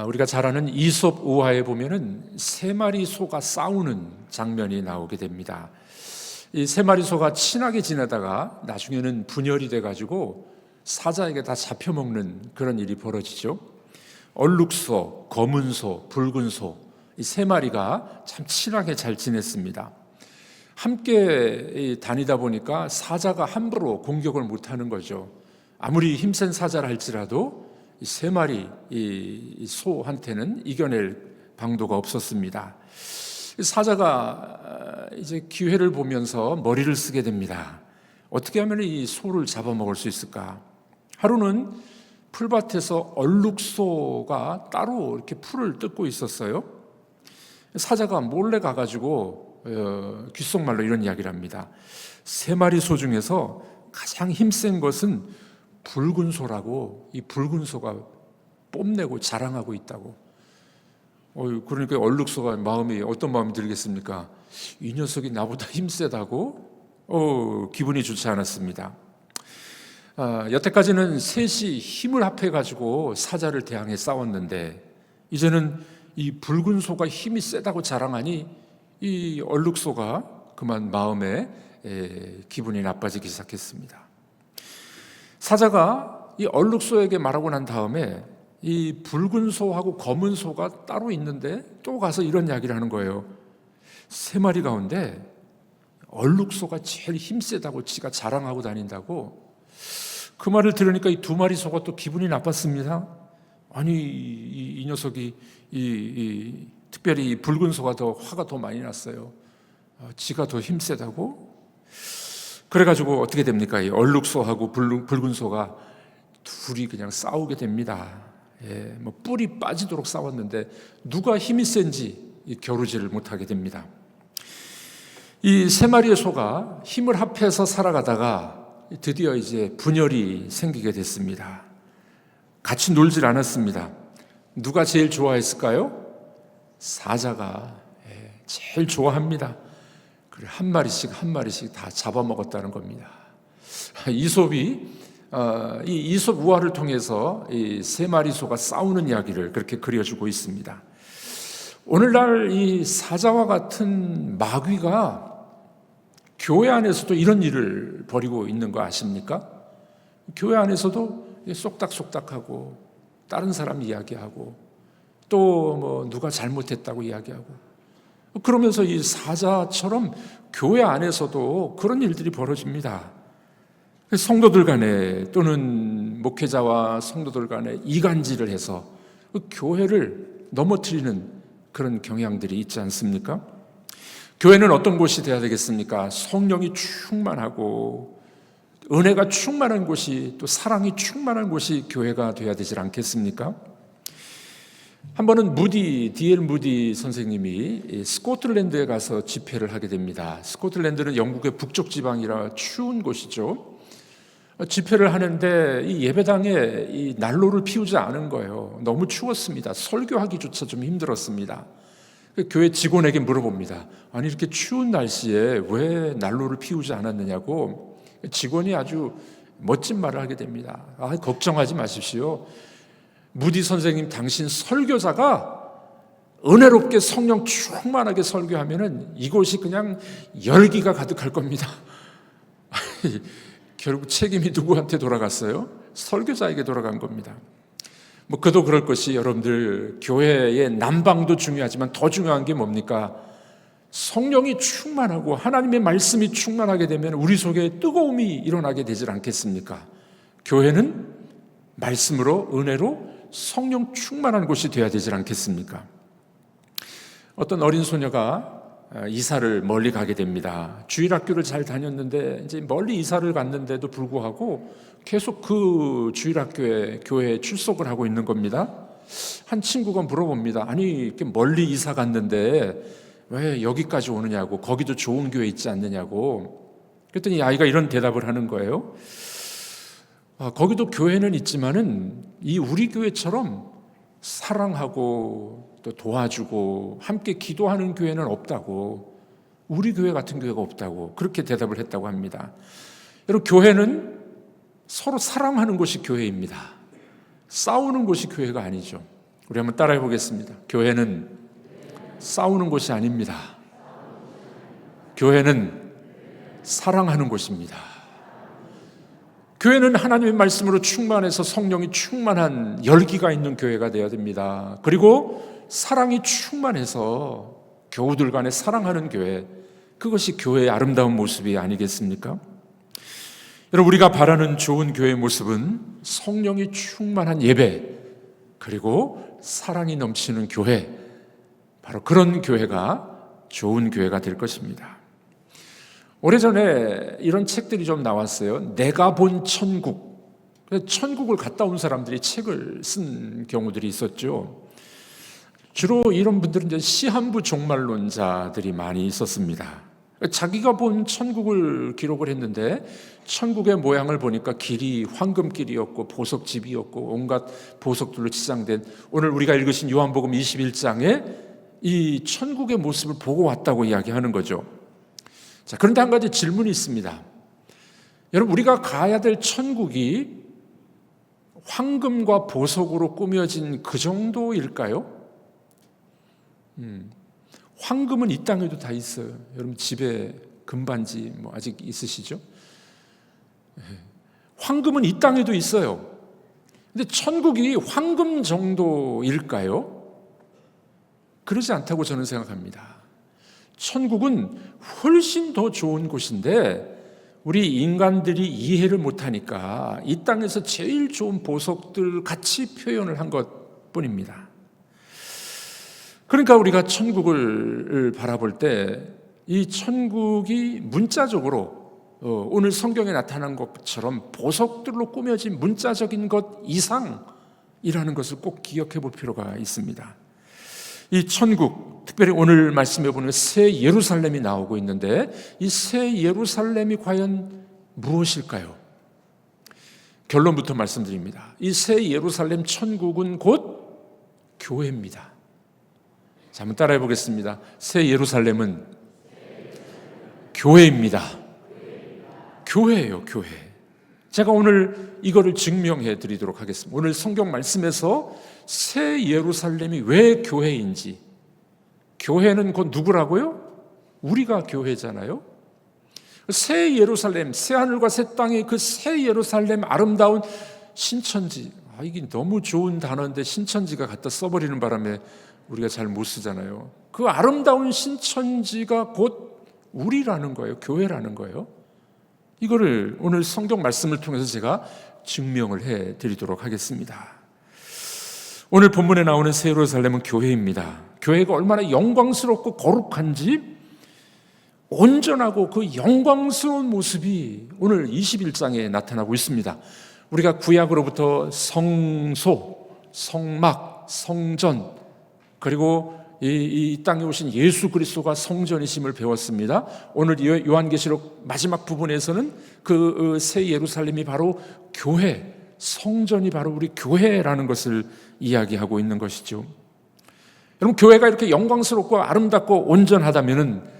우리가 잘 아는 이솝 우화에 보면은 세 마리 소가 싸우는 장면이 나오게 됩니다. 이 세 마리 소가 친하게 지내다가 나중에는 분열이 돼가지고 사자에게 다 잡혀먹는 그런 일이 벌어지죠. 얼룩소, 검은 소, 붉은 소, 이 세 마리가 참 친하게 잘 지냈습니다. 함께 다니다 보니까 사자가 함부로 공격을 못하는 거죠. 아무리 힘센 사자라 할지라도 이 세 마리 이 소한테는 이겨낼 방도가 없었습니다. 사자가 이제 기회를 보면서 머리를 쓰게 됩니다. 어떻게 하면 이 소를 잡아먹을 수 있을까? 하루는 풀밭에서 얼룩소가 따로 이렇게 풀을 뜯고 있었어요. 사자가 몰래 가가지고 귓속말로 이런 이야기를 합니다. 세 마리 소 중에서 가장 힘센 것은 붉은 소라고, 이 붉은 소가 뽐내고 자랑하고 있다고. 그러니까 얼룩소가 어떤 마음이 들겠습니까? 이 녀석이 나보다 힘세다고? 기분이 좋지 않았습니다. 여태까지는 셋이 힘을 합해가지고 사자를 대항해 싸웠는데, 이제는 이 붉은 소가 힘이 세다고 자랑하니 이 얼룩소가 그만 마음에 기분이 나빠지기 시작했습니다. 사자가 이 얼룩소에게 말하고 난 다음에 이 붉은 소하고 검은 소가 따로 있는데 또 가서 이런 이야기를 하는 거예요. 세 마리 가운데 얼룩소가 제일 힘세다고 지가 자랑하고 다닌다고. 그 말을 들으니까 이 두 마리 소가 또 기분이 나빴습니다. 아니 이 녀석이 특별히 이 붉은 소가 더 화가 더 많이 났어요. 지가 더 힘세다고? 그래가지고 어떻게 됩니까? 이 얼룩소하고 붉은 소가 둘이 그냥 싸우게 됩니다. 뿔이 빠지도록 싸웠는데 누가 힘이 센지 겨루지를 못하게 됩니다. 이 세 마리의 소가 힘을 합해서 살아가다가 드디어 이제 분열이 생기게 됐습니다. 같이 놀질 않았습니다. 누가 제일 좋아했을까요? 사자가 제일 좋아합니다. 한 마리씩 다 잡아먹었다는 겁니다. 이솝이 이 이솝 우화를 통해서 이 세 마리 소가 싸우는 이야기를 그렇게 그려주고 있습니다. 오늘날 이 사자와 같은 마귀가 교회 안에서도 이런 일을 벌이고 있는 거 아십니까? 교회 안에서도 쏙닥쏙닥하고 다른 사람 이야기하고 또 누가 잘못했다고 이야기하고, 그러면서 이 사자처럼 교회 안에서도 그런 일들이 벌어집니다. 성도들 간에 또는 목회자와 성도들 간에 이간질을 해서 교회를 넘어뜨리는 그런 경향들이 있지 않습니까? 교회는 어떤 곳이 되어야 되겠습니까? 성령이 충만하고 은혜가 충만한 곳이, 또 사랑이 충만한 곳이 교회가 되어야 되지 않겠습니까? 한 번은 D.L. 무디 선생님이 스코틀랜드에 가서 집회를 하게 됩니다. 스코틀랜드는 영국의 북쪽 지방이라 추운 곳이죠. 집회를 하는데 이 예배당에 이 난로를 피우지 않은 거예요. 너무 추웠습니다. 설교하기조차 좀 힘들었습니다. 교회 직원에게 물어봅니다. 아니 이렇게 추운 날씨에 왜 난로를 피우지 않았느냐고. 직원이 아주 멋진 말을 하게 됩니다. 걱정하지 마십시오. 무디 선생님, 당신 설교자가 은혜롭게 성령 충만하게 설교하면은 이곳이 그냥 열기가 가득할 겁니다. 결국 책임이 누구한테 돌아갔어요? 설교자에게 돌아간 겁니다. 그도 그럴 것이, 여러분들 교회의 난방도 중요하지만 더 중요한 게 뭡니까? 성령이 충만하고 하나님의 말씀이 충만하게 되면 우리 속에 뜨거움이 일어나게 되질 않겠습니까? 교회는 말씀으로, 은혜로 성령 충만한 곳이 되어야 되지 않겠습니까? 어떤 어린 소녀가 이사를 멀리 가게 됩니다. 주일학교를 잘 다녔는데 이제 멀리 이사를 갔는데도 불구하고 계속 그 주일학교에 교회에 출석을 하고 있는 겁니다. 한 친구가 물어봅니다. 아니 이렇게 멀리 이사 갔는데 왜 여기까지 오느냐고, 거기도 좋은 교회 있지 않느냐고. 그랬더니 아이가 이런 대답을 하는 거예요. 거기도 교회는 있지만은 이 우리 교회처럼 사랑하고 또 도와주고 함께 기도하는 교회는 없다고, 우리 교회 같은 교회가 없다고 그렇게 대답을 했다고 합니다. 여러분, 교회는 서로 사랑하는 곳이 교회입니다. 싸우는 곳이 교회가 아니죠. 우리 한번 따라해 보겠습니다. 교회는 싸우는 곳이 아닙니다. 교회는 사랑하는 곳입니다. 교회는 하나님의 말씀으로 충만해서 성령이 충만한 열기가 있는 교회가 되어야 됩니다. 그리고 사랑이 충만해서 교우들 간에 사랑하는 교회, 그것이 교회의 아름다운 모습이 아니겠습니까? 여러분, 우리가 바라는 좋은 교회의 모습은 성령이 충만한 예배, 그리고 사랑이 넘치는 교회, 바로 그런 교회가 좋은 교회가 될 것입니다. 오래전에 이런 책들이 좀 나왔어요. 내가 본 천국. 천국을 갔다 온 사람들이 책을 쓴 경우들이 있었죠. 주로 이런 분들은 이제 시한부 종말론자들이 많이 있었습니다. 자기가 본 천국을 기록을 했는데 천국의 모양을 보니까 길이 황금길이었고 보석집이었고 온갖 보석들로 치장된, 오늘 우리가 읽으신 요한복음 21장에 이 천국의 모습을 보고 왔다고 이야기하는 거죠. 자, 그런데 한 가지 질문이 있습니다. 여러분, 우리가 가야 될 천국이 황금과 보석으로 꾸며진 그 정도일까요? 황금은 이 땅에도 다 있어요. 여러분 집에 금반지 뭐 아직 있으시죠? 황금은 이 땅에도 있어요. 근데 천국이 황금 정도일까요? 그러지 않다고 저는 생각합니다. 천국은 훨씬 더 좋은 곳인데 우리 인간들이 이해를 못하니까 이 땅에서 제일 좋은 보석들 같이 표현을 한 것뿐입니다. 그러니까 우리가 천국을 바라볼 때 이 천국이 문자적으로 오늘 성경에 나타난 것처럼 보석들로 꾸며진 문자적인 것 이상이라는 것을 꼭 기억해 볼 필요가 있습니다. 이 천국, 특별히 오늘 말씀해 보는 새 예루살렘이 나오고 있는데 이 새 예루살렘이 과연 무엇일까요? 결론부터 말씀드립니다. 이 새 예루살렘 천국은 곧 교회입니다. 자, 한번 따라해 보겠습니다. 새 예루살렘은 교회입니다. 교회예요, 교회. 제가 오늘 이거를 증명해 드리도록 하겠습니다. 오늘 성경 말씀에서 새 예루살렘이 왜 교회인지, 교회는 곧 누구라고요? 우리가 교회잖아요. 새 예루살렘, 새 하늘과 새 땅의 그 새 예루살렘, 아름다운 신천지. 이게 너무 좋은 단어인데 신천지가 갖다 써버리는 바람에 우리가 잘 못 쓰잖아요. 그 아름다운 신천지가 곧 우리라는 거예요. 교회라는 거예요. 이거를 오늘 성경 말씀을 통해서 제가 증명을 해 드리도록 하겠습니다. 오늘 본문에 나오는 새 예루살렘은 교회입니다. 교회가 얼마나 영광스럽고 거룩한지 온전하고 그 영광스러운 모습이 오늘 21장에 나타나고 있습니다. 우리가 구약으로부터 성소, 성막, 성전, 그리고 이 땅에 오신 예수 그리스도가 성전이심을 배웠습니다. 오늘 요한계시록 마지막 부분에서는 그 새 예루살렘이 바로 교회, 성전이 바로 우리 교회라는 것을 이야기하고 있는 것이죠. 여러분, 교회가 이렇게 영광스럽고 아름답고 온전하다면은,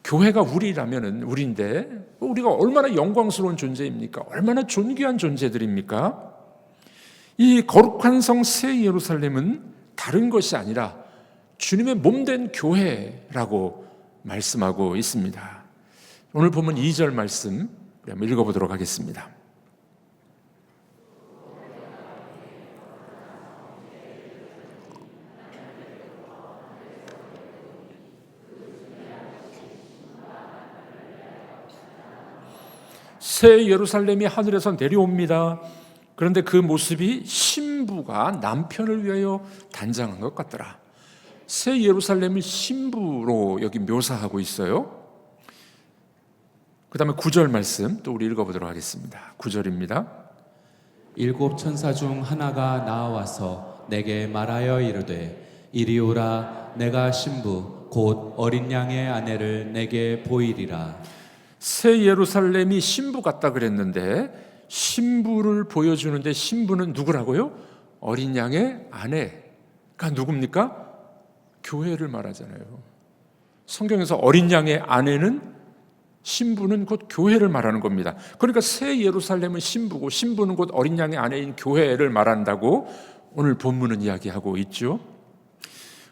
교회가 우리라면은 우리인데 우리가 얼마나 영광스러운 존재입니까? 얼마나 존귀한 존재들입니까? 이 거룩한 성 새 예루살렘은 다른 것이 아니라 주님의 몸된 교회라고 말씀하고 있습니다. 오늘 보면 2절 말씀 우리 한번 읽어보도록 하겠습니다. 새 예루살렘이 하늘에서 내려옵니다. 그런데 그 모습이 신부가 남편을 위하여 단장한 것 같더라. 새 예루살렘을 신부로 여기 묘사하고 있어요. 그 다음에 9절 말씀 또 우리 읽어보도록 하겠습니다. 9절입니다. 일곱 천사 중 하나가 나와서 내게 말하여 이르되 이리 오라. 내가 신부 곧 어린 양의 아내를 내게 보이리라. 새 예루살렘이 신부 같다 그랬는데 신부를 보여주는데 신부는 누구라고요? 어린 양의 아내가 누굽니까? 교회를 말하잖아요. 성경에서 어린 양의 아내는, 신부는 곧 교회를 말하는 겁니다. 그러니까 새 예루살렘은 신부고 신부는 곧 어린 양의 아내인 교회를 말한다고 오늘 본문은 이야기하고 있죠.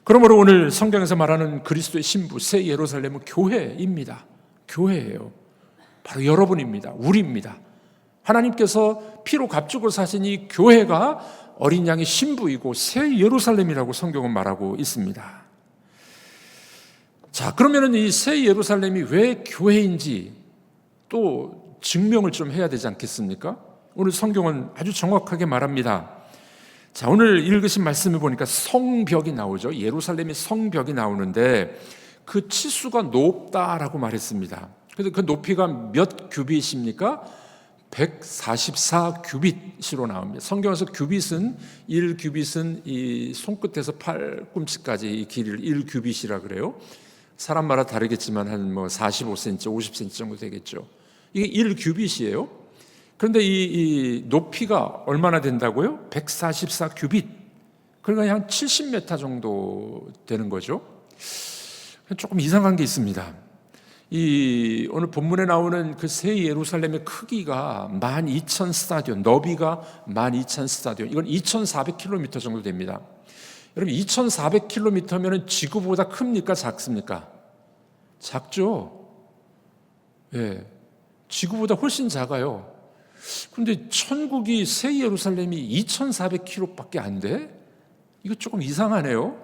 그러므로 오늘 성경에서 말하는 그리스도의 신부 새 예루살렘은 교회입니다. 교회예요. 바로 여러분입니다. 우리입니다. 하나님께서 피로 값주고 사신 이 교회가 어린 양의 신부이고 새 예루살렘이라고 성경은 말하고 있습니다. 자, 그러면은 이 새 예루살렘이 왜 교회인지 또 증명을 좀 해야 되지 않겠습니까? 오늘 성경은 아주 정확하게 말합니다. 자, 오늘 읽으신 말씀을 보니까 성벽이 나오죠. 예루살렘의 성벽이 나오는데 그 치수가 높다라고 말했습니다. 그래서 그 높이가 몇 규빗입니까? 144 규빗으로 나옵니다. 성경에서 규빗은 1규빗은 이 손끝에서 팔꿈치까지 이 길이를 1규빗이라 그래요. 사람마다 다르겠지만 한 뭐 45cm, 50cm 정도 되겠죠. 이게 1규빗이에요. 그런데 이 높이가 얼마나 된다고요? 144 규빗. 그러니까 한 70m 정도 되는 거죠. 조금 이상한 게 있습니다. 이 오늘 본문에 나오는 그 새 예루살렘의 크기가 12,000 스타디온, 너비가 12,000 스타디온. 이건 2,400km 정도 됩니다. 여러분 2,400km면은 지구보다 큽니까? 작습니까? 작죠? 예. 지구보다 훨씬 작아요. 그런데 천국이 새 예루살렘이 2,400km밖에 안 돼? 이거 조금 이상하네요.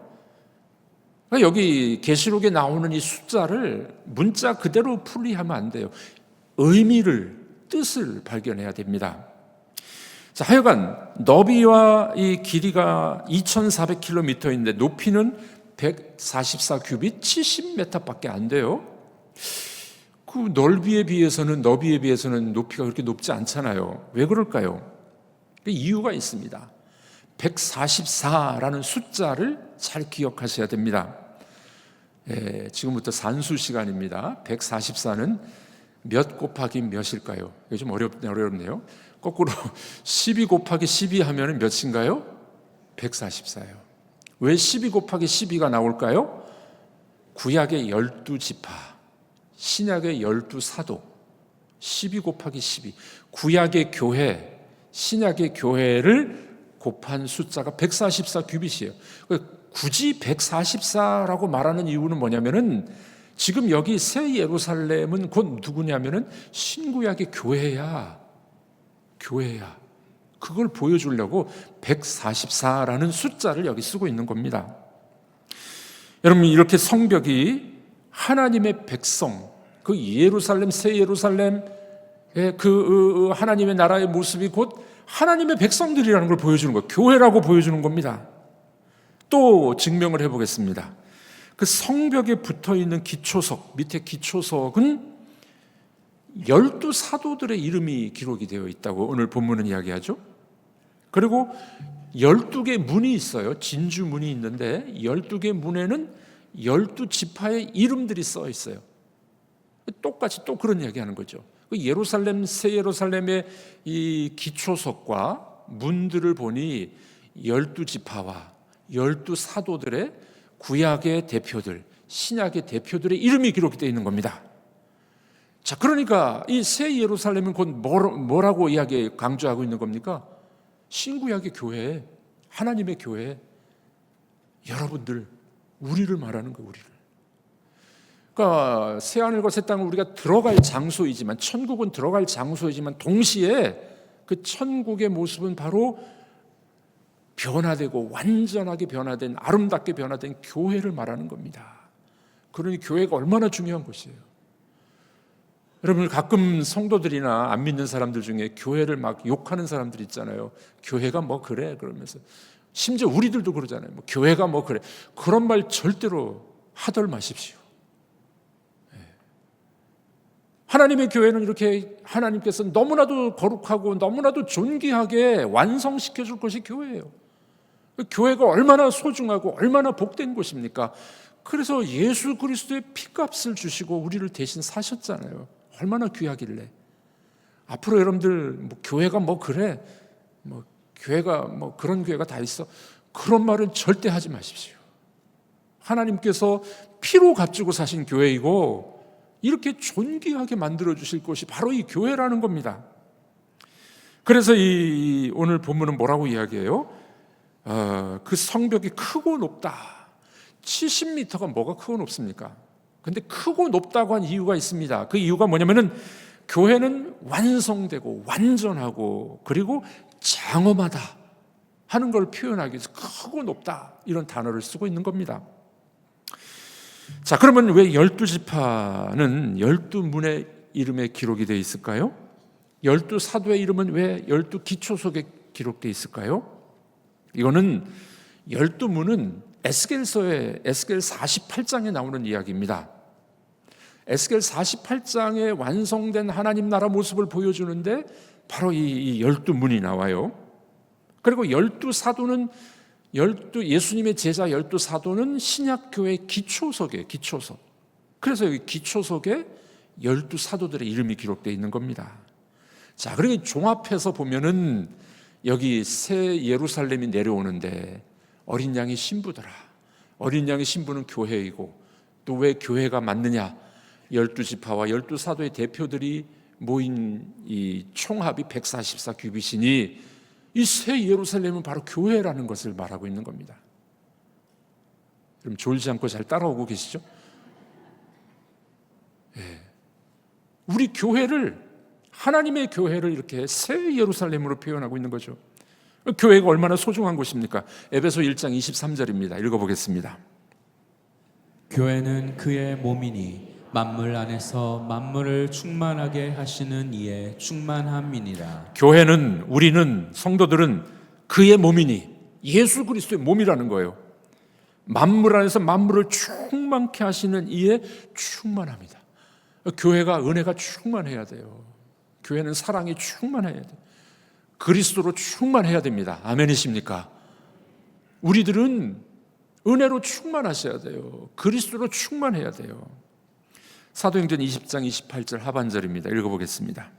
그러니까 여기 계시록에 나오는 이 숫자를 문자 그대로 풀이하면 안 돼요. 의미를, 뜻을 발견해야 됩니다. 자, 하여간 너비와 이 길이가 2,400km인데 높이는 144 규빗, 70m밖에 안 돼요. 그 넓이에 비해서는, 너비에 비해서는 높이가 그렇게 높지 않잖아요. 왜 그럴까요? 그 이유가 있습니다. 144라는 숫자를 잘 기억하셔야 됩니다. 지금부터 산수 시간입니다. 144는 몇 곱하기 몇일까요? 이거 좀 어렵네요. 거꾸로 12 곱하기 12 하면 몇인가요? 144예요. 왜 12 곱하기 12가 나올까요? 구약의 12지파, 신약의 12사도, 12 곱하기 12. 구약의 교회, 신약의 교회를 곱한 숫자가 144 규빗이에요. 굳이 144라고 말하는 이유는 뭐냐면은 지금 여기 새 예루살렘은 곧 누구냐면은 신구약의 교회야. 그걸 보여주려고 144라는 숫자를 여기 쓰고 있는 겁니다. 여러분, 이렇게 성벽이 하나님의 백성, 그 예루살렘, 새 예루살렘의 그 하나님의 나라의 모습이 곧 하나님의 백성들이라는 걸 보여주는 거예요. 교회라고 보여주는 겁니다. 또 증명을 해보겠습니다. 그 성벽에 붙어있는 기초석, 밑에 기초석은 12사도들의 이름이 기록이 되어 있다고 오늘 본문은 이야기하죠. 그리고 12개 문이 있어요. 진주 문이 있는데 12개 문에는 12지파의 이름들이 써 있어요. 똑같이 또 그런 이야기하는 거죠. 예루살렘, 새 예루살렘의 이 기초석과 문들을 보니 12지파와 12사도들의 구약의 대표들, 신약의 대표들의 이름이 기록이 되어 있는 겁니다. 자, 그러니까 이 새 예루살렘은 곧 뭐라고 강조하고 있는 겁니까? 신구약의 교회, 하나님의 교회, 여러분들, 우리를 말하는 거예요. 우리를. 그러니까 새하늘과 새 땅은 우리가 들어갈 장소이지만, 천국은 들어갈 장소이지만 동시에 그 천국의 모습은 바로 변화되고 완전하게 변화된, 아름답게 변화된 교회를 말하는 겁니다. 그러니 교회가 얼마나 중요한 것이에요. 여러분, 가끔 성도들이나 안 믿는 사람들 중에 교회를 막 욕하는 사람들 있잖아요. 교회가 뭐 그래 그러면서, 심지어 우리들도 그러잖아요. 뭐 교회가 뭐 그래. 그런 말 절대로 하덜 마십시오. 하나님의 교회는 이렇게 하나님께서 너무나도 거룩하고 너무나도 존귀하게 완성시켜 줄 것이 교회예요. 교회가 얼마나 소중하고 얼마나 복된 곳입니까? 그래서 예수 그리스도의 피값을 주시고 우리를 대신 사셨잖아요. 얼마나 귀하길래. 앞으로 여러분들 뭐 교회가 뭐 그래, 뭐 교회가 뭐 그런 교회가 다 있어, 그런 말은 절대 하지 마십시오. 하나님께서 피로 값주고 사신 교회이고 이렇게 존귀하게 만들어 주실 것이 바로 이 교회라는 겁니다. 그래서 이 오늘 본문은 뭐라고 이야기해요? 그 성벽이 크고 높다. 70m가 뭐가 크고 높습니까? 근데 크고 높다고 한 이유가 있습니다. 그 이유가 뭐냐면은 교회는 완성되고 완전하고 그리고 장엄하다 하는 걸 표현하기 위해서 크고 높다 이런 단어를 쓰고 있는 겁니다. 자, 그러면 왜 12지파는 12문의 이름에 기록이 되어 있을까요? 12사도의 이름은 왜 12기초석에 기록되어 있을까요? 이거는 12문은 에스겔서의 에스겔 48장에 나오는 이야기입니다. 에스겔 48장에 완성된 하나님 나라 모습을 보여주는데 바로 이 12문이 나와요. 그리고 12사도는 예수님의 제자 12사도는 신약교회의 기초석이에요. 기초석. 그래서 여기 기초석에 12사도들의 이름이 기록되어 있는 겁니다. 자, 그리고 종합해서 보면은 여기 새 예루살렘이 내려오는데 어린 양의 신부더라. 어린 양의 신부는 교회이고 또 왜 교회가 맞느냐? 12지파와 12사도의 대표들이 모인 이 총합이 144규빗이니 이 새 예루살렘은 바로 교회라는 것을 말하고 있는 겁니다. 그럼 졸지 않고 잘 따라오고 계시죠? 예. 우리 교회를 하나님의 교회를 이렇게 새 예루살렘으로 표현하고 있는 거죠. 교회가 얼마나 소중한 곳입니까? 에베소 1장 23절입니다. 읽어보겠습니다. 교회는 그의 몸이니 만물 안에서 만물을 충만하게 하시는 이의 충만함이니라. 교회는, 우리는, 성도들은 그의 몸이니 예수 그리스도의 몸이라는 거예요. 만물 안에서 만물을 충만케 하시는 이의 충만합니다. 교회가 은혜가 충만해야 돼요. 교회는 사랑이 충만해야 돼요. 그리스도로 충만해야 됩니다. 아멘이십니까? 우리들은 은혜로 충만하셔야 돼요. 그리스도로 충만해야 돼요. 사도행전 20장 28절 하반절입니다. 읽어보겠습니다.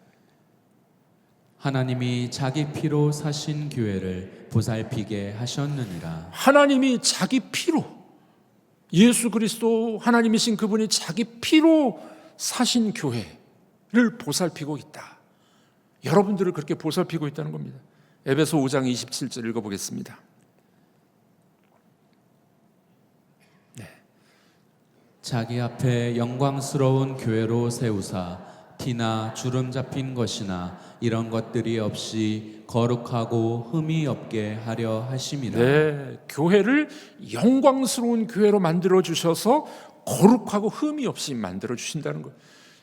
하나님이 자기 피로 사신 교회를 보살피게 하셨느니라. 하나님이 자기 피로, 예수 그리스도 하나님이신 그분이 자기 피로 사신 교회를 보살피고 있다. 여러분들을 그렇게 보살피고 있다는 겁니다. 에베소 5장 27절 읽어보겠습니다. 자기 앞에 영광스러운 교회로 세우사 티나 주름 잡힌 것이나 이런 것들이 없이 거룩하고 흠이 없게 하려 하심이라. 네, 교회를 영광스러운 교회로 만들어 주셔서 거룩하고 흠이 없이 만들어 주신다는 거예요.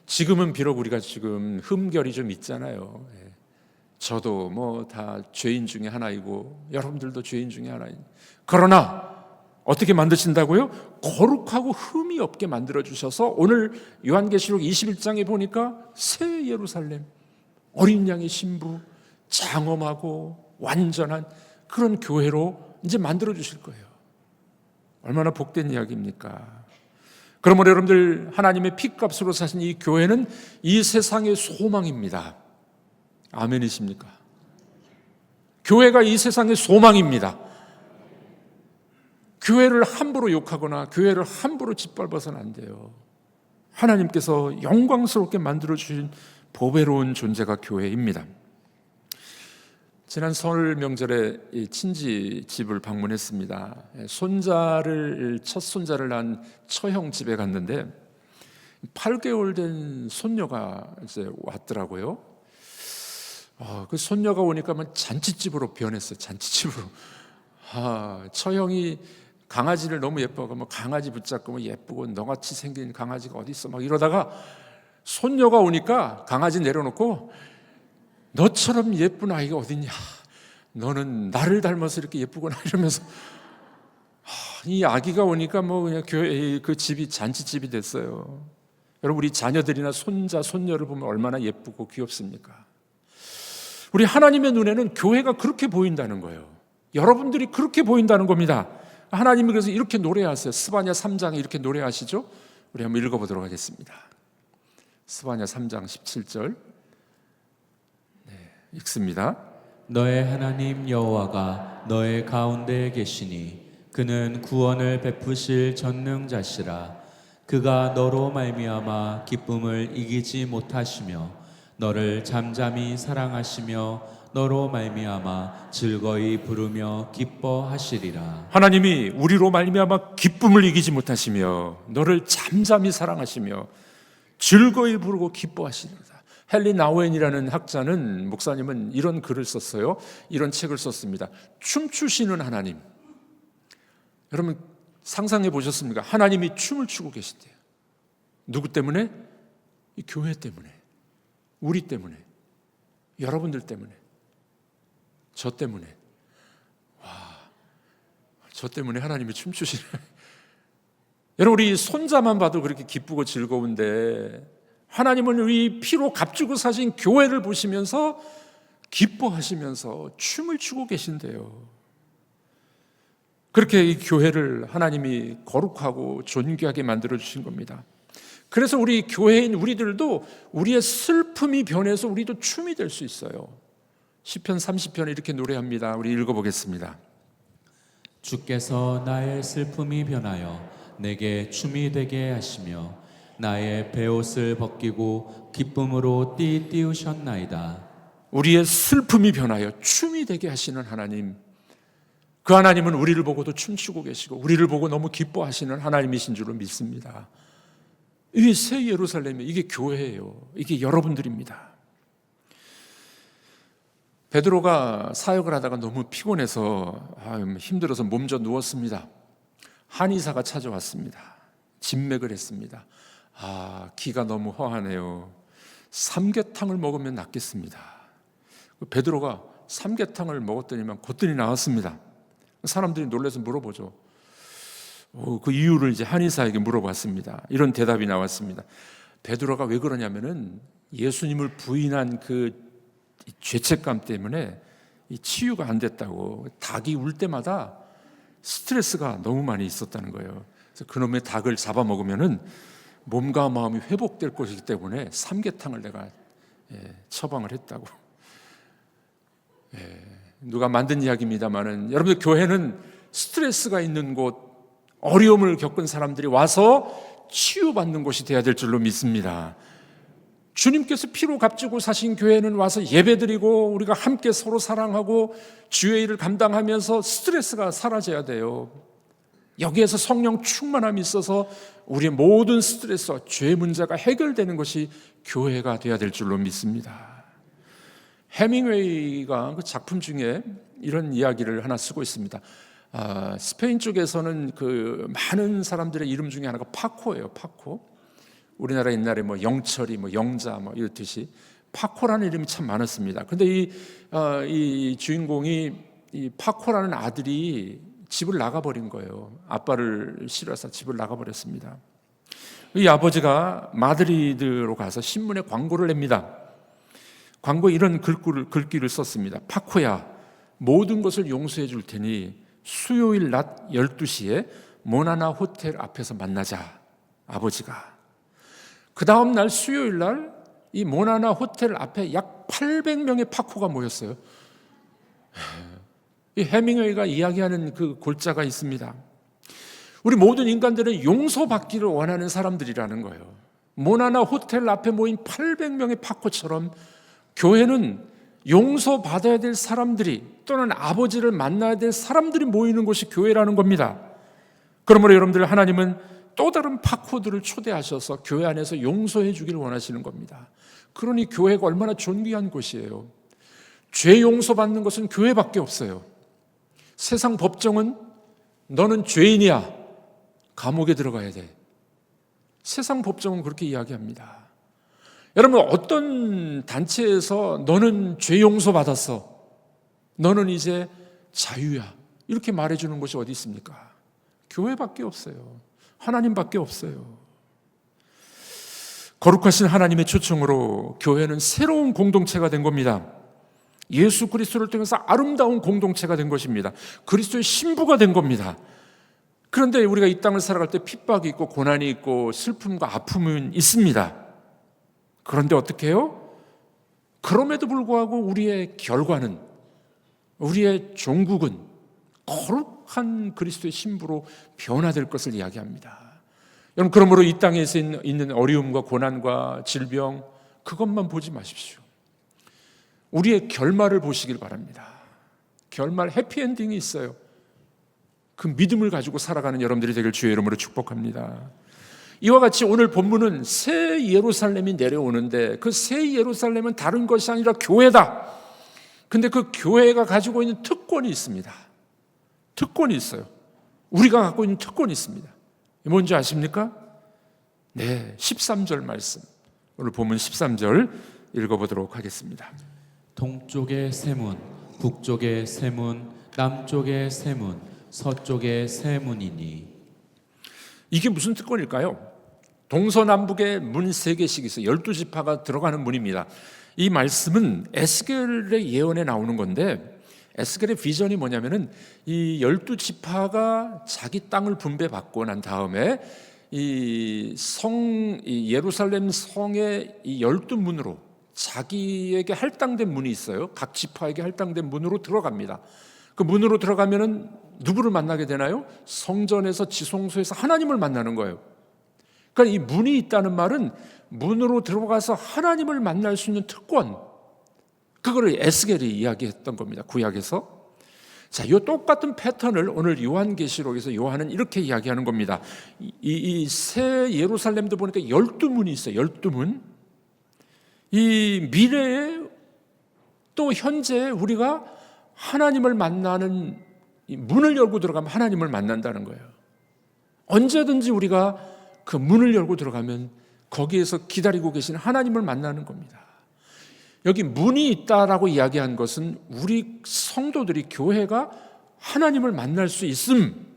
지금은 비록 우리가 지금 흠결이 좀 있잖아요. 저도 뭐 다 죄인 중에 하나이고 여러분들도 죄인 중에 하나인. 그러나 어떻게 만드신다고요? 거룩하고 흠이 없게 만들어 주셔서 오늘 요한계시록 21장에 보니까 새 예루살렘, 어린 양의 신부, 장엄하고 완전한 그런 교회로 이제 만들어 주실 거예요. 얼마나 복된 이야기입니까? 그러므로 여러분들 하나님의 피값으로 사신 이 교회는 이 세상의 소망입니다. 아멘이십니까? 교회가 이 세상의 소망입니다. 교회를 함부로 욕하거나 교회를 함부로 짓밟아서는 안 돼요. 하나님께서 영광스럽게 만들어주신 보배로운 존재가 교회입니다. 지난 설 명절에 친지 집을 방문했습니다. 첫 손자를 낳은 처형 집에 갔는데 8개월 된 손녀가 이제 왔더라고요. 그 손녀가 오니까 잔치집으로 변했어요. 잔치집으로. 처형이 강아지를 너무 예뻐하고 강아지 붙잡고 예쁘고 너같이 생긴 강아지가 어디 있어 막 이러다가 손녀가 오니까 강아지 내려놓고 너처럼 예쁜 아이가 어딨냐, 너는 나를 닮아서 이렇게 예쁘구나 이러면서 이 아기가 오니까 그냥 교회 그 집이 잔치집이 됐어요. 여러분, 우리 자녀들이나 손자 손녀를 보면 얼마나 예쁘고 귀엽습니까? 우리 하나님의 눈에는 교회가 그렇게 보인다는 거예요. 여러분들이 그렇게 보인다는 겁니다. 하나님이 그래서 이렇게 노래하세요. 스바냐 3장에 이렇게 노래하시죠. 우리 한번 읽어보도록 하겠습니다. 스바냐 3장 17절 읽습니다. 너의 하나님 여호와가 너의 가운데에 계시니 그는 구원을 베푸실 전능자시라. 그가 너로 말미암아 기쁨을 이기지 못하시며 너를 잠잠히 사랑하시며 너로 말미암아 즐거이 부르며 기뻐하시리라. 하나님이 우리로 말미암아 기쁨을 이기지 못하시며 너를 잠잠히 사랑하시며 즐거이 부르고 기뻐하시리라. 헨리 나우엔이라는 학자는, 목사님은 이런 글을 썼어요. 이런 책을 썼습니다. 춤추시는 하나님. 여러분 상상해 보셨습니까? 하나님이 춤을 추고 계신대요. 누구 때문에? 이 교회 때문에, 우리 때문에, 여러분들 때문에, 저 때문에. 와, 저 때문에 하나님이 춤추시네. 여러분 우리 손자만 봐도 그렇게 기쁘고 즐거운데 하나님은 우리 피로 값주고 사신 교회를 보시면서 기뻐하시면서 춤을 추고 계신대요. 그렇게 이 교회를 하나님이 거룩하고 존귀하게 만들어 주신 겁니다. 그래서 우리 교회인 우리들도 우리의 슬픔이 변해서 우리도 춤이 될 수 있어요. 시편 30편에 이렇게 노래합니다. 우리 읽어보겠습니다. 주께서 나의 슬픔이 변하여 내게 춤이 되게 하시며 나의 베옷을 벗기고 기쁨으로 띠우셨나이다. 우리의 슬픔이 변하여 춤이 되게 하시는 하나님, 그 하나님은 우리를 보고도 춤추고 계시고 우리를 보고 너무 기뻐하시는 하나님이신 줄로 믿습니다. 이게 새 예루살렘이, 이게 교회예요. 이게 여러분들입니다. 베드로가 사역을 하다가 너무 피곤해서 힘들어서 몸져 누웠습니다. 한의사가 찾아왔습니다. 진맥을 했습니다. 기가 너무 허하네요. 삼계탕을 먹으면 낫겠습니다. 베드로가 삼계탕을 먹었더니만 곧더니 나왔습니다. 사람들이 놀라서 물어보죠. 그 이유를 이제 한의사에게 물어봤습니다. 이런 대답이 나왔습니다. 베드로가 왜 그러냐면은 예수님을 부인한 그 죄책감 때문에 치유가 안 됐다고, 닭이 울 때마다 스트레스가 너무 많이 있었다는 거예요. 그래서 그놈의 닭을 잡아먹으면은 몸과 마음이 회복될 것이기 때문에 삼계탕을 내가 처방을 했다고. 누가 만든 이야기입니다만은, 여러분들 교회는 스트레스가 있는 곳, 어려움을 겪은 사람들이 와서 치유받는 곳이 되어야 될 줄로 믿습니다. 주님께서 피로 값지고 사신 교회는 와서 예배드리고 우리가 함께 서로 사랑하고 주의 일을 감당하면서 스트레스가 사라져야 돼요. 여기에서 성령 충만함이 있어서 우리의 모든 스트레스와 죄 문제가 해결되는 것이 교회가 되어야 될 줄로 믿습니다. 해밍웨이가 그 작품 중에 이런 이야기를 하나 쓰고 있습니다. 스페인 쪽에서는 그 많은 사람들의 이름 중에 하나가 파코예요. 파코. 우리나라 옛날에 뭐 영철이, 뭐 영자, 뭐 이렇듯이 파코라는 이름이 참 많았습니다. 근데 이 주인공이, 이 파코라는 아들이 집을 나가버린 거예요. 아빠를 싫어해서 집을 나가버렸습니다. 이 아버지가 마드리드로 가서 신문에 광고를 냅니다. 광고에 이런 글귀를 썼습니다. 파코야, 모든 것을 용서해 줄 테니 수요일 낮 12시에 모나나 호텔 앞에서 만나자. 아버지가. 그 다음 날 수요일 날 이 모나나 호텔 앞에 약 800명의 파코가 모였어요. 이 해밍웨이가 이야기하는 그 골자가 있습니다. 우리 모든 인간들은 용서받기를 원하는 사람들이라는 거예요. 모나나 호텔 앞에 모인 800명의 파코처럼 교회는 용서받아야 될 사람들이, 또는 아버지를 만나야 될 사람들이 모이는 곳이 교회라는 겁니다. 그러므로 여러분들, 하나님은 또 다른 파코들을 초대하셔서 교회 안에서 용서해 주기를 원하시는 겁니다. 그러니 교회가 얼마나 존귀한 곳이에요. 죄 용서받는 것은 교회밖에 없어요. 세상 법정은 너는 죄인이야, 감옥에 들어가야 돼. 세상 법정은 그렇게 이야기합니다. 여러분, 어떤 단체에서 너는 죄 용서받았어, 너는 이제 자유야, 이렇게 말해주는 곳이 어디 있습니까? 교회밖에 없어요. 하나님밖에 없어요. 거룩하신 하나님의 초청으로 교회는 새로운 공동체가 된 겁니다. 예수 그리스도를 통해서 아름다운 공동체가 된 것입니다. 그리스도의 신부가 된 겁니다. 그런데 우리가 이 땅을 살아갈 때 핍박이 있고 고난이 있고 슬픔과 아픔은 있습니다. 그런데 어떻게 해요? 그럼에도 불구하고 우리의 결과는, 우리의 종국은 거룩한 그리스도의 신부로 변화될 것을 이야기합니다. 여러분, 그러므로 이 땅에서 있는 어려움과 고난과 질병, 그것만 보지 마십시오. 우리의 결말을 보시길 바랍니다. 결말 해피엔딩이 있어요. 그 믿음을 가지고 살아가는 여러분들이 되길 주의 이름으로 축복합니다. 이와 같이 오늘 본문은 새 예루살렘이 내려오는데 그 새 예루살렘은 다른 것이 아니라 교회다. 근데 그 교회가 가지고 있는 특권이 있습니다. 특권이 있어요. 우리가 갖고 있는 특권이 있습니다. 뭔지 아십니까? 네, 13절 말씀. 오늘 본문 13절 읽어보도록 하겠습니다. 동쪽의 세문, 북쪽의 세문, 남쪽의 세문, 서쪽의 세문이니. 이게 무슨 특권일까요? 동서남북에 문 3개씩 있어요. 12지파가 들어가는 문입니다. 이 말씀은 에스겔의 예언에 나오는 건데 에스겔의 비전이 뭐냐면은 이 12지파가 자기 땅을 분배받고 난 다음에 이 예루살렘 성의 이 12문으로 자기에게 할당된 문이 있어요. 각 지파에게 할당된 문으로 들어갑니다. 그 문으로 들어가면은 누구를 만나게 되나요? 성전에서 지성소에서 하나님을 만나는 거예요. 그러니까 이 문이 있다는 말은 문으로 들어가서 하나님을 만날 수 있는 특권, 그거를 에스겔이 이야기했던 겁니다. 구약에서. 자, 이 똑같은 패턴을 오늘 요한계시록에서 요한은 이렇게 이야기하는 겁니다. 이 새 예루살렘도 보니까 12문이 있어요. 12문. 이 미래에 또 현재 우리가 하나님을 만나는 이 문을 열고 들어가면 하나님을 만난다는 거예요. 언제든지 우리가 그 문을 열고 들어가면 거기에서 기다리고 계신 하나님을 만나는 겁니다. 여기 문이 있다라고 이야기한 것은 우리 성도들이 교회가 하나님을 만날 수 있음,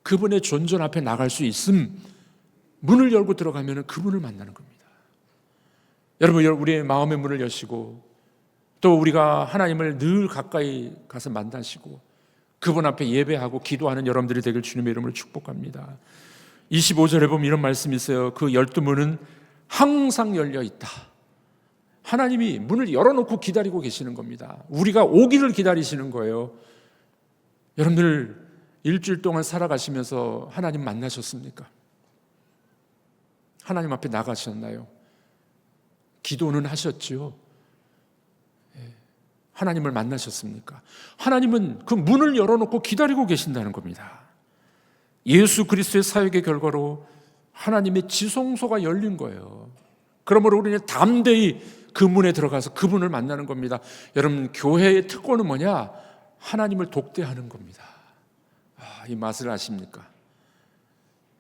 그분의 존전 앞에 나갈 수 있음, 문을 열고 들어가면 그분을 만나는 겁니다. 여러분, 우리의 마음의 문을 여시고 또 우리가 하나님을 늘 가까이 가서 만나시고 그분 앞에 예배하고 기도하는 여러분들이 되길 주님의 이름으로 축복합니다. 25절에 보면 이런 말씀이 있어요. 그 12문은 항상 열려 있다. 하나님이 문을 열어놓고 기다리고 계시는 겁니다. 우리가 오기를 기다리시는 거예요. 여러분들 일주일 동안 살아가시면서 하나님 만나셨습니까? 하나님 앞에 나가셨나요? 기도는 하셨지요? 하나님을 만나셨습니까? 하나님은 그 문을 열어놓고 기다리고 계신다는 겁니다. 예수 그리스도의 사역의 결과로 하나님의 지성소가 열린 거예요. 그러므로 우리는 담대히 그 문에 들어가서 그분을 만나는 겁니다. 여러분, 교회의 특권은 뭐냐? 하나님을 독대하는 겁니다. 이 맛을 아십니까?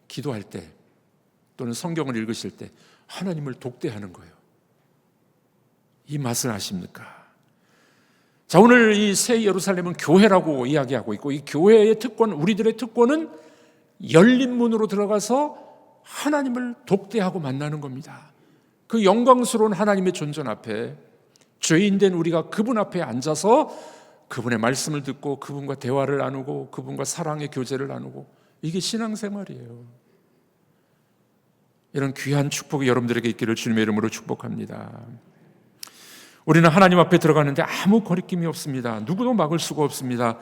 기도할 때 또는 성경을 읽으실 때 하나님을 독대하는 거예요. 이 맛을 아십니까? 자, 오늘 이 새 예루살렘은 교회라고 이야기하고 있고 이 교회의 특권, 우리들의 특권은 열린 문으로 들어가서 하나님을 독대하고 만나는 겁니다. 그 영광스러운 하나님의 존전 앞에 죄인된 우리가 그분 앞에 앉아서 그분의 말씀을 듣고 그분과 대화를 나누고 그분과 사랑의 교제를 나누고, 이게 신앙생활이에요. 이런 귀한 축복이 여러분들에게 있기를 주님의 이름으로 축복합니다. 우리는 하나님 앞에 들어가는데 아무 거리낌이 없습니다. 누구도 막을 수가 없습니다.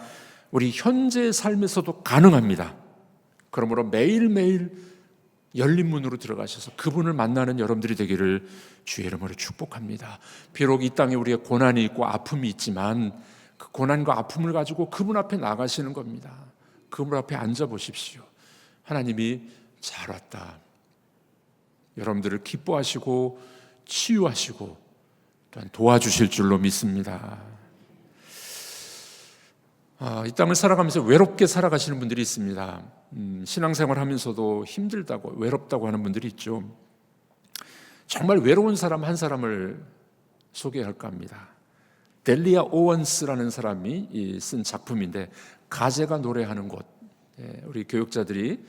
우리 현재의 삶에서도 가능합니다. 그러므로 매일매일 열린 문으로 들어가셔서 그분을 만나는 여러분들이 되기를 주의 이름으로 축복합니다. 비록 이 땅에 우리의 고난이 있고 아픔이 있지만 그 고난과 아픔을 가지고 그분 앞에 나가시는 겁니다. 그분 앞에 앉아보십시오. 하나님이 잘 왔다. 여러분들을 기뻐하시고 치유하시고 또한 도와주실 줄로 믿습니다. 이 땅을 살아가면서 외롭게 살아가시는 분들이 있습니다. 신앙생활 하면서도 힘들다고 외롭다고 하는 분들이 있죠. 정말 외로운 사람 한 사람을 소개할까 합니다. 델리아 오원스라는 사람이 쓴 작품인데 가제가 노래하는 곳, 우리 교육자들이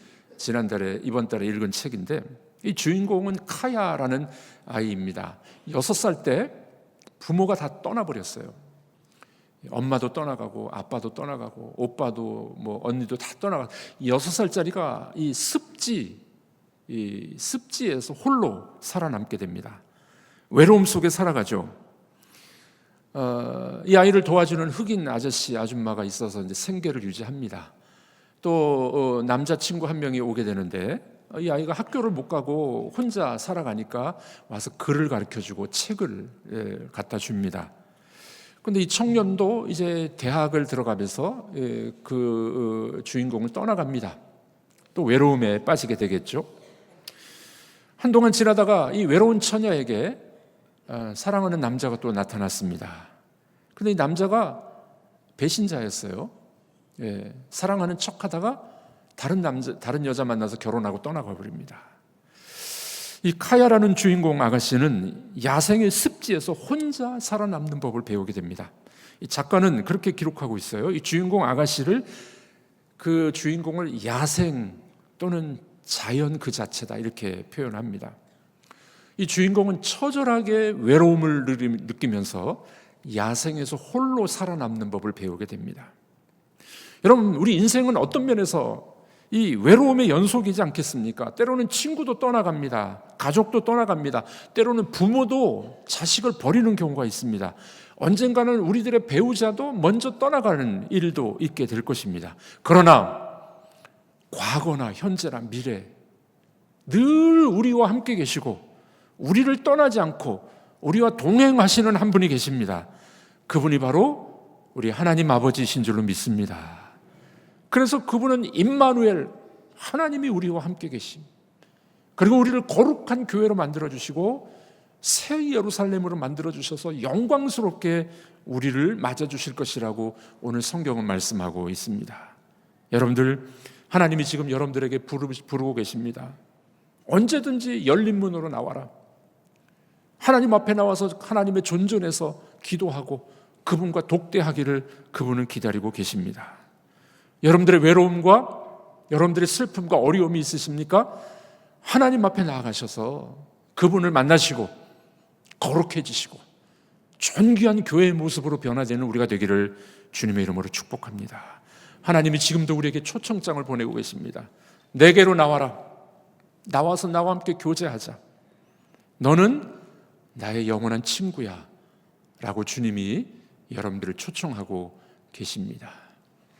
이번 달에 읽은 책인데 이 주인공은 카야라는 아이입니다. 6살 때 부모가 다 떠나버렸어요. 엄마도 떠나가고 아빠도 떠나가고 오빠도 언니도 다 떠나가고 6살짜리가 이 습지에서 홀로 살아남게 됩니다. 외로움 속에 살아가죠. 이 아이를 도와주는 흑인 아줌마가 있어서 이제 생계를 유지합니다. 또 남자친구 한 명이 오게 되는데 이 아이가 학교를 못 가고 혼자 살아가니까 와서 글을 가르쳐주고 책을 갖다 줍니다. 근데 이 청년도 이제 대학을 들어가면서 그 주인공을 떠나갑니다. 또 외로움에 빠지게 되겠죠. 한동안 지나다가 이 외로운 처녀에게 사랑하는 남자가 또 나타났습니다. 근데 이 남자가 배신자였어요. 사랑하는 척하다가 다른 여자 만나서 결혼하고 떠나가 버립니다. 이 카야라는 주인공 아가씨는 야생의 습지에서 혼자 살아남는 법을 배우게 됩니다. 이 작가는 그렇게 기록하고 있어요. 이 주인공 아가씨를, 그 주인공을 야생 또는 자연 그 자체다 이렇게 표현합니다. 이 주인공은 처절하게 외로움을 느끼면서 야생에서 홀로 살아남는 법을 배우게 됩니다. 여러분, 우리 인생은 어떤 면에서 이 외로움의 연속이지 않겠습니까? 때로는 친구도 떠나갑니다. 가족도 떠나갑니다. 때로는 부모도 자식을 버리는 경우가 있습니다. 언젠가는 우리들의 배우자도 먼저 떠나가는 일도 있게 될 것입니다. 그러나 과거나 현재나 미래 늘 우리와 함께 계시고 우리를 떠나지 않고 우리와 동행하시는 한 분이 계십니다. 그분이 바로 우리 하나님 아버지이신 줄로 믿습니다. 그래서 그분은 임마누엘, 하나님이 우리와 함께 계심, 그리고 우리를 거룩한 교회로 만들어주시고 새 예루살렘으로 만들어주셔서 영광스럽게 우리를 맞아주실 것이라고 오늘 성경은 말씀하고 있습니다. 여러분들, 하나님이 지금 여러분들에게 부르고 계십니다. 언제든지 열린 문으로 나와라. 하나님 앞에 나와서 하나님의 존전에서 기도하고 그분과 독대하기를 그분은 기다리고 계십니다. 여러분들의 외로움과 여러분들의 슬픔과 어려움이 있으십니까? 하나님 앞에 나아가셔서 그분을 만나시고 거룩해지시고 존귀한 교회의 모습으로 변화되는 우리가 되기를 주님의 이름으로 축복합니다. 하나님이 지금도 우리에게 초청장을 보내고 계십니다. 내게로 나와라. 나와서 나와 함께 교제하자. 너는 나의 영원한 친구야 라고 주님이 여러분들을 초청하고 계십니다.